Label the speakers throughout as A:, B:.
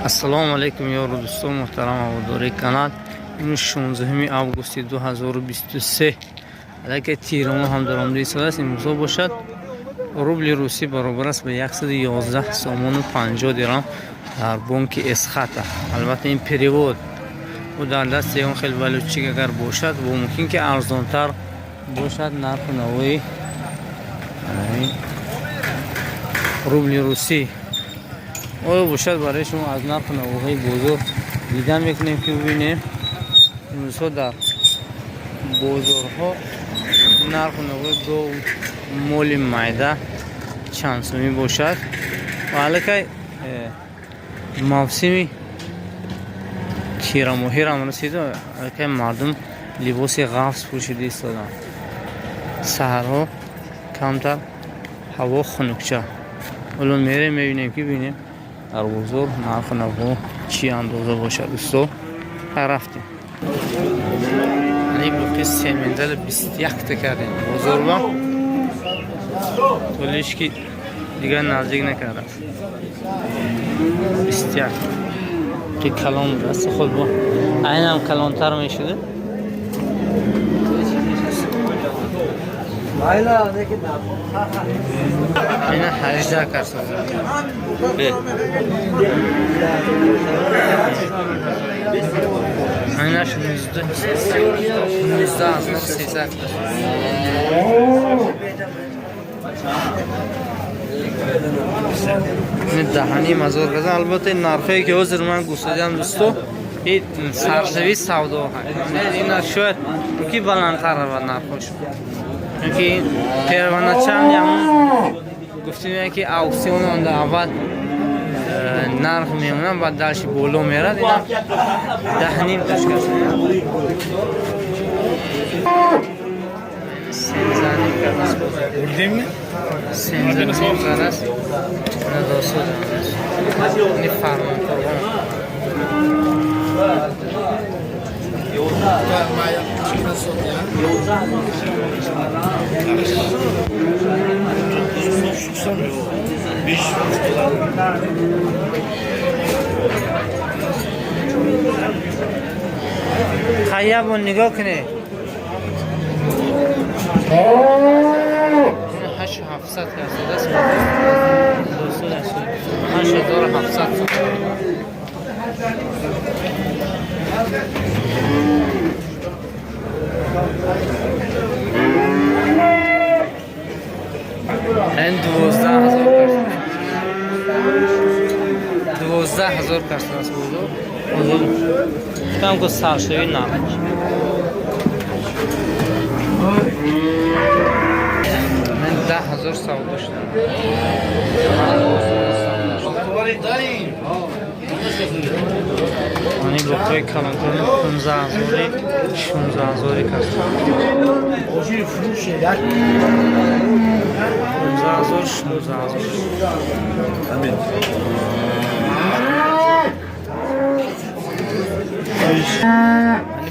A: Ассалому алейкум, ёру дӯстон муҳтарам ҳаводори канал. Имрӯз 16 августи 2023 алайка тирамо ҳам даромади сол аст. имрӯзо бошад рубли русӣ баробар аст ба 111 сомону 50 дирҳам дар бонки Эсхата. албатта ин перевод бу дар дасти ягон хел валютчик агар бошад бо мумкин ки арзонтар бошад нархи навои рубли русӣ оё бошад барои шумо аз нархи навоҳои бозор дида мекунем ки бибинем имрӯзҳо дар бозорҳо нархи навои гов моли майда чанд сомӣ бошад ва аллакай мавсими тирамоҳирам расида. аллакай мардум либоси ғафс пӯшида истоданд. саҳарҳо камтар ҳаво хунукча. ҳоло мерем мебинем ки бинем дар бозор нархи навоҳо чӣ андоза бошад. дӯсто рафтем блоки семендали 21 кардем бозорба толишки дигар наздик накардам. 21 ки калон раст худ бо айнам калонтар мешуде. айна 18 кард айна 16 даҳани мазор газан. албатта нархое ки ҳозир ман гуфтадам дӯсто ин саршави савдо ин шояд ки баландтар равад нархош. чунки первоначални ҳамон гуфтем ки ауксион онда аввал нарх мемонад баъд дальше боло мерад. ина 10.5 ташкил сензани кадас бурдемми сензани кадас надосо ни фармон қурбон خیاب و نگاه کنه 8700 کرده است 8700 این 12000 کرده است بودو کم کو سرشوی نامش من 10,000 سودا شدم. آنی بخوای کلان کنم 15,000 16,000 کسب. اوجی فروشه یک 15,000 16,000. همین. آنی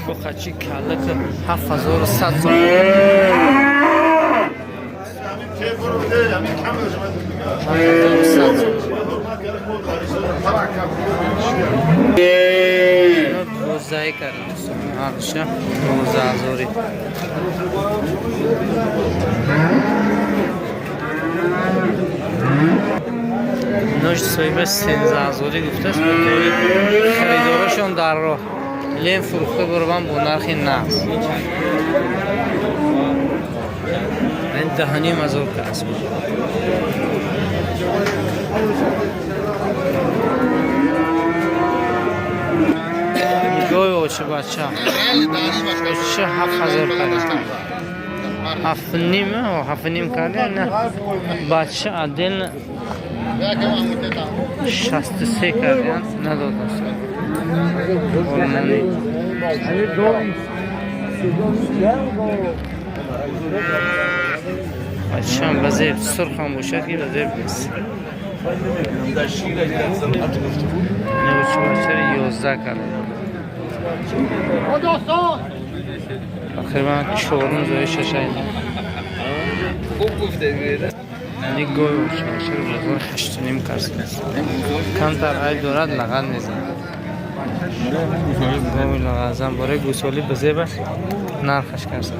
A: بخوای کلا که 7,100 روزایی کردم آرشا روزازوری نوش سویبه 13,000 گفته است خریدارشون در راه لین فروخته بربن با نرخی نقص من 10,500 کسب نگاه اوچه بچه اوچه 7,000 کرده 7,500 کرده نه بچه عدل 63 کرده نداد است بچه هم بذیر سرخ هم باشد که بذیر بیست نوچه بچه 11 کرده تقریبا 4 زای 6 خوب گفته بیره یعنی گوی و چرا بزرگ 8.5 کاسه است. کمتر ای دارد لغت میزنه. گوی لغزن برای گوسالی بزه بس نرخش کاسه.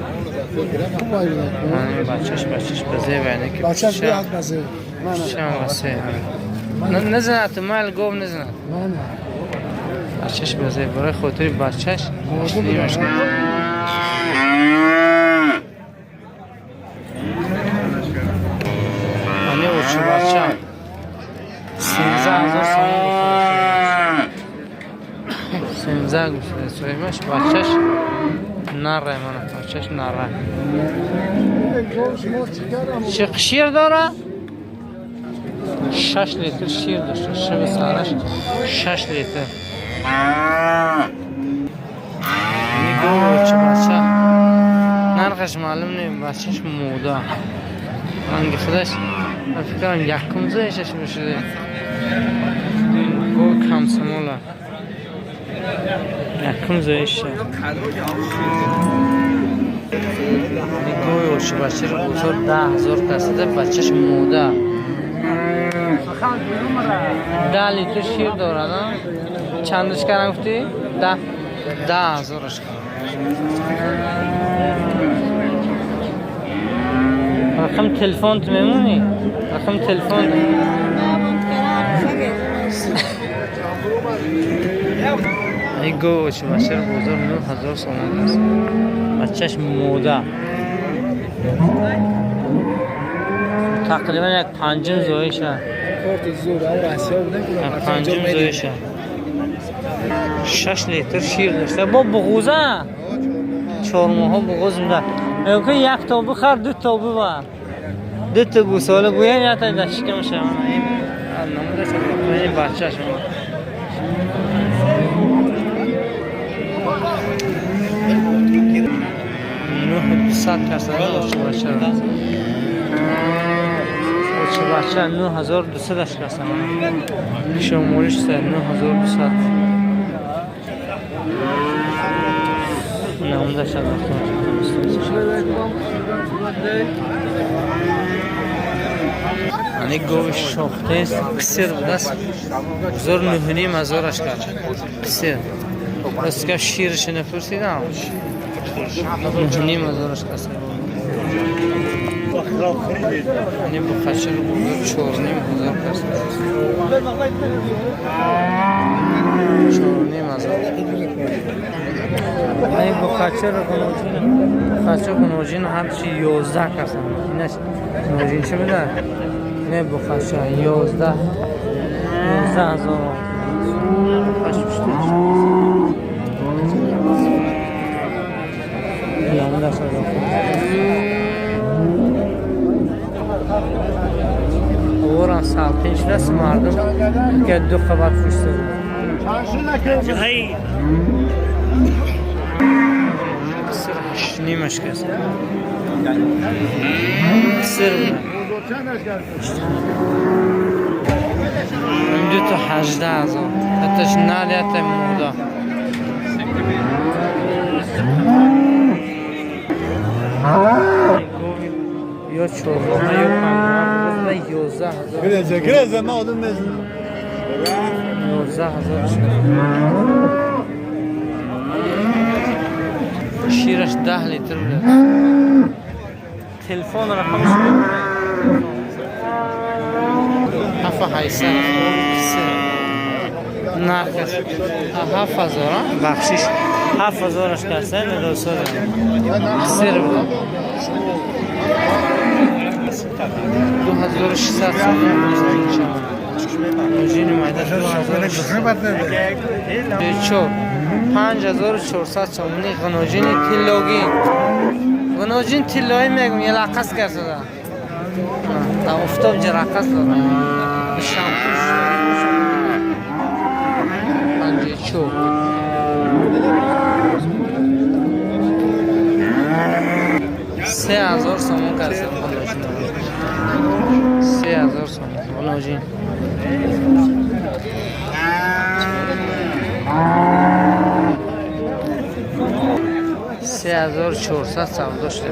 A: من بچهش بزه بینه که
B: بچهش بیاد بزه.
A: شام واسه. نزنه تو مال گوی نزنه. بچهش بزه برای خاطر بچهش نیمش کنه. من اوچه بچه 13,000 سوم 13 گوشه سویمش بچهش نره من بچهش نره چه شیر داره؟ 6 لیتر شیر داشته شب سالش 6 لیتر نگاه اوچه بچه نرخش معلوم نیم بچهش موده من خودش من فکر کنم یکم زایشش بشده گوی کم سموله یکم زایش شد گوی اوچه بچه رو بزرگ 10,000 کسیده بچهش موده 10 لیتر شیر دارد چندش کردن گفتی؟ 10,000ش کردن رقم تلفن تو میمونی؟ رقم تلفن ای گوش بچه رو بزرگ 9,000 سوم است بچهش موده تقریبا یک پنجم زویشه یک پنجم زویشه 6 لیتر شیر داشته با بغوزه 4 ماه بغوز میده که یک تا بخر 2 تا ببر 2 تا گوساله بوین یا تا دشکم شد این نموده شد این بچه شد 900 کسر اوچه بچه رو اوچه بچه 9,200 کسر شمارش سر 9,200 نمونده شد یعنی گوش شاخته است کسر بود است بزرگ 9,500 کرد کسر بس که شیرش نپرسیدم 9,500 کسر یعنی بخشر بزرگ 4,500 کسر 4,500 این بخشر کنوژین هر چی 11 کسر اینش کنوژین چه میده؟ نه بخشر 11,000 بخش بشته نمونده شده اوران سالتین شده مردم که 2 خبر پوشته سر 8.5 کسه سر بوده این 2 تا 18,000 حتیش نالی حتی موده یا 14 یا 15 11,000
B: گرزه ما آدم میزنم
A: 11,000 شیرش 10 لیتر بوده تلفن رقمش بگو 7,800 نه کسی 7,000 بخشش 7,000ش کسی ندوسته سر بوده 2,600 نوجین مایده 5,400 سومنی غنوجین تیلوگی غنوجین تیلوی میگم یه لقص کرده تا افتاب جرقص داره شامپوش 3,000 سومن کرده 3,000 سومن غنوجین 3,400 سودا شده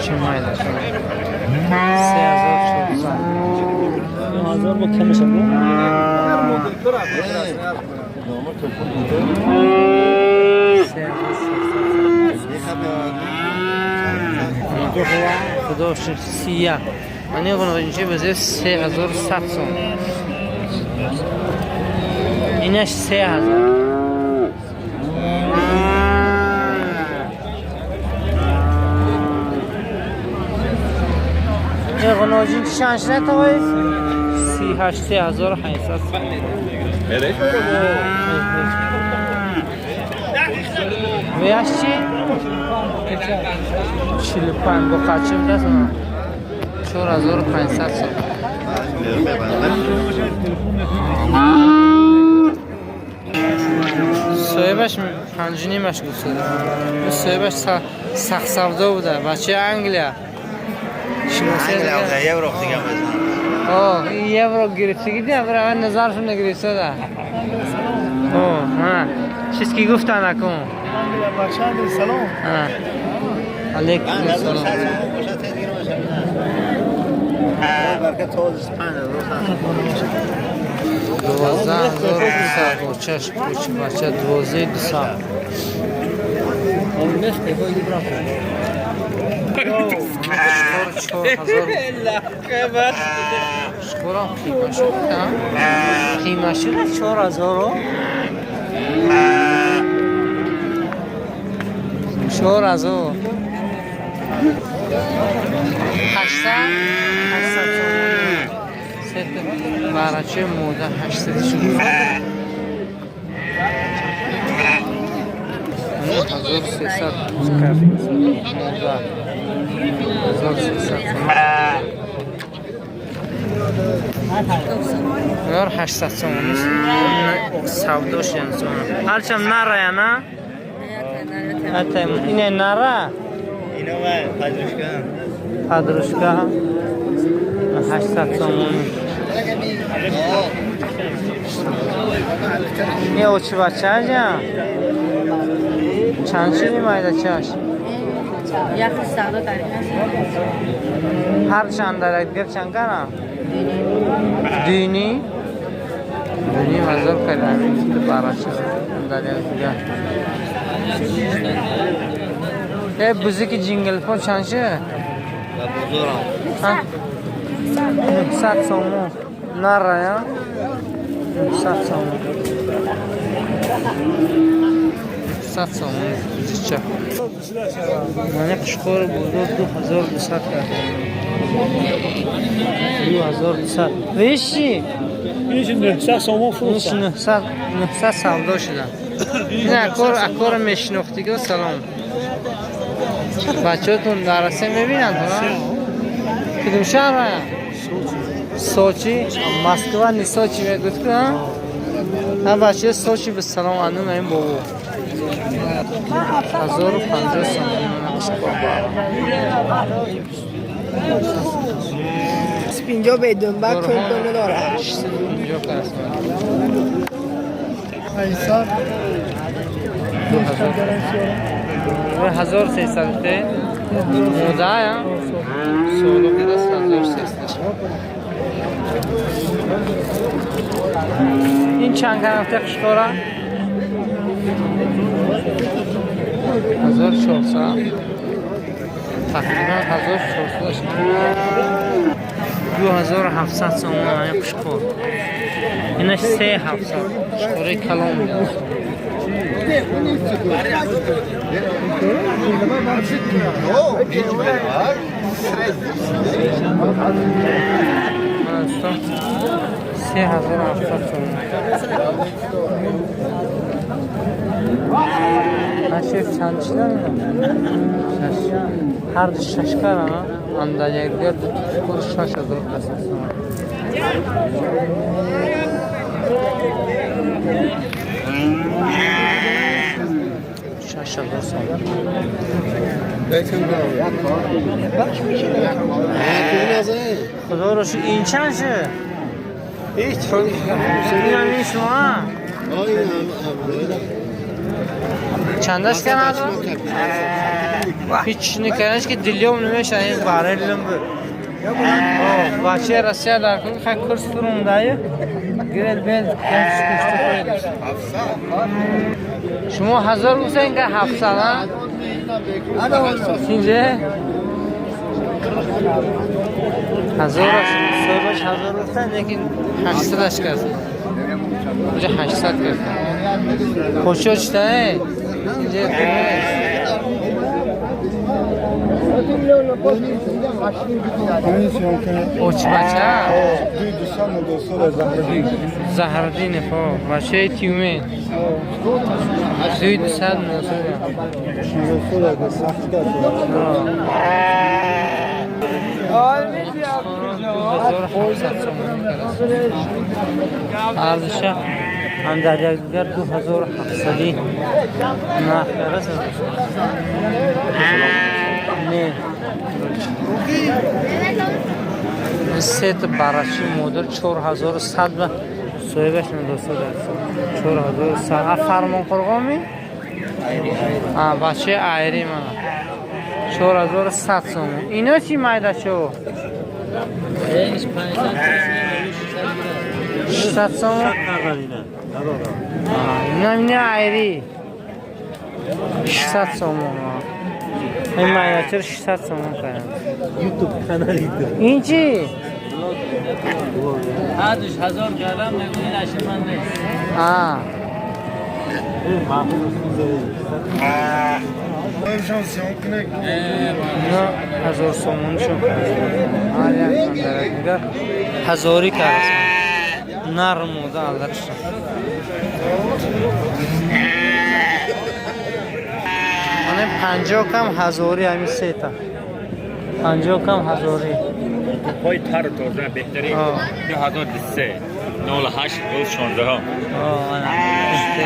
A: چه مایل است 3,400
B: هزار با کمش هم
A: خدا شد سیاه من یه قناقینچه بزه 3100 سوم اینش 3000 یه قناقینچه چند تا باید 38,500 ویش چی؟ 45 با قچه بده سنا 4,500 سال صاحبش پنجونی مشغول شده صاحبش سخت سودا بوده بچه انگلیا
C: انگلیا بوده یه برو دیگه
A: اوه یه برو گرفتگی دیگه برای اول نظرشون نگرفته ده اوه ها چیز که گفتن نکن
B: بچه سلام
A: علیکم السلام
C: برکت توزش
A: 12,200 با چشم کوچ بچه 12,200 شکورم قیمه شد قیمه شد 4,000 4,000 800 برچه موده 800 شد 1,300 کافی موده 1,300 یار 800 سومون سوداش یعنی سومون هرچم نره یا نه؟ اینه نره؟
C: اینو من
A: پدرشکا 800 سومون یه اوچی بچه ها جا چند چی میمایده چاش؟
D: یکی ساده داریم
A: هر چند دارد گر چند کنم؟ دینی؟ دینی مزار کرده همین که بارا شد دارید دیگه یه بزرگ جنگل فون چند شه؟ ها؟ 900 سومو نره یا؟ 900 سومو 900 سومو چه؟ من قشقور بودو 2,200 کرد 2,200 ویش چی؟
B: اینش 900 سومو
A: اینش 900 سودا شدن نه اکار میشناختی که سلام بچه هاتون درسته میبینن کدوم شهر ها؟ سوچی؟ مسکوه نی سوچی میگوید که ها بچه سوچی به سلام انون این بابو 1,050
B: اینجا بدون بعد کنترل داره
A: اینجا پس
B: 800
A: 1,300 ته موده یا سولو که دست 1,300 این چند کنفته قشقوره 1,400 تقریبا 1,400 2,700 سومون این قشقور اینش 3,700 قشقوره کلام Manastan 3,700 so'm. Ashef chanchilar har shashkar ama andajga tur shashadir qasam. Shashadir so'm. خدا رو شو این چند شه؟
B: هیچ
A: این هم نیست ما چندش کنه هیچ نکنش که دلیوم نمیشه این باره لیلم بر بچه رسیه در کنی خیلی کرس فرمونده گرد بید کمش کشته خواهیدش شما 1000 گوسته اینگه 700 ها؟ اینجه؟ 1000 صاحبش 1000 گفتن لیکن 800 اش کرد اینجا 800 کرد خوشو چطه؟ اینجا اوچ بچه زهردینه پا بچه تیومه دوی 200 ارزشه هم در یک دیگر 2700 نخ درست نه سیت براشی مدل 4100 به صاحبش ندوسته 4100 فرمان قرقامی؟ بچه ایری من 4100 سوم اینا چی مایده شو؟ 600 سوم؟ اینا ایری 600 سوم این مایده چرا 600 سوم کنم
C: یوتیوب کانالی تو
A: این چی؟
E: هادش 1000 کردم نگویی نشه من نیست
A: نه 1000 سومون شد دیگر 1000 کرد نرم بوده البته من 50 کم 1000 همین سه تا 50 کم 1000
E: پای تر تازه بهترین 1003 08 روز 16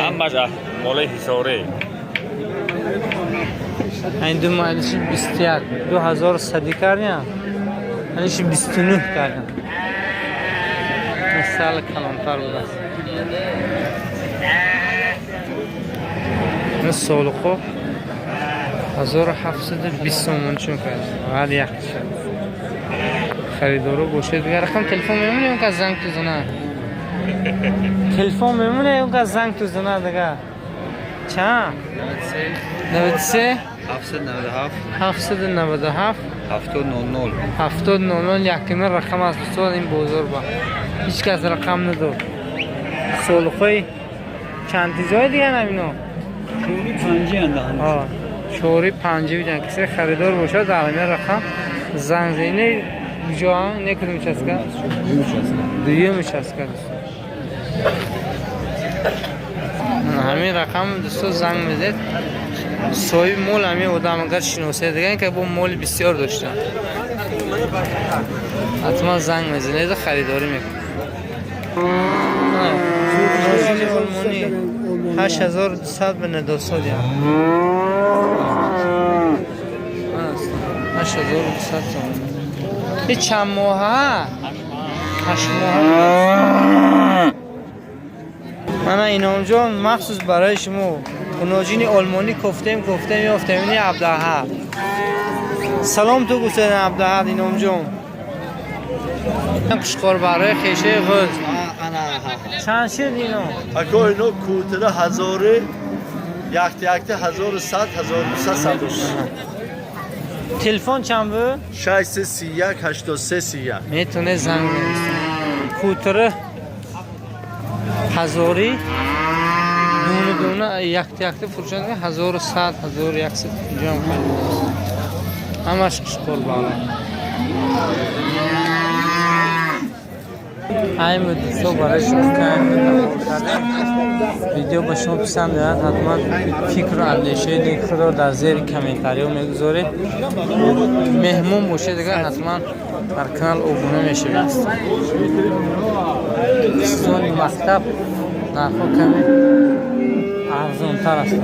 E: هم باشه مال حساره
A: این دو مایلش 21 2100 کردیم اینش 29 کردیم مثال کلانتر بود است این سولخو 1720 تومان چون کردیم ولی یک شد خریدارو باشه دیگه رقم تلفن میمونه اون که زنگ تو زنه تلفن میمونه اون که زنگ تو زنه دیگه چند؟ 93 797 7000 یکیمه رقم است دوستان این بزرگ با هیچ کس رقم ندار سولخوی چند تیزای دیگه نبینو شوری 50 بیدن کسی خریدار باشه در همین رقم زنگ زینه جا هم نکدو میچست کرد دویه میچست کرد همین رقم دوستان زنگ میزد صاحب مول همین آدم اگر شناسه دیگه که با مول بسیار داشتن حتما زنگ میزنه خریداری میکنه 8200 به ندوساد یا 8200 این چند ماه 8 ماه من اینام جان مخصوص برای شما اوناجین آلمانی گفتیم یافتمینی عبدالحق سلام تو گوسه عبدالحق اینام جان کشکار برای خیشه غز چند شد اینو؟
C: اگه اینو کوتره 1000 یکتی 1100 1200
A: تلفن چند بود؟
C: 631 8331
A: میتونه زنگ بزنه کوتره 1000 دونه یکتی فروشنده 1100 1100 اینجا هم همش کشکار بالا این بود دوستو برای شما ویدیو به شما پسند آید حتما فکر و اندیشه دیگر رو در زیر کامنتاری میگذارید مهمون باشه دیگر حتما در کانال ابونه میشوید دوستان مکتب نرخ کمی ارزان تر است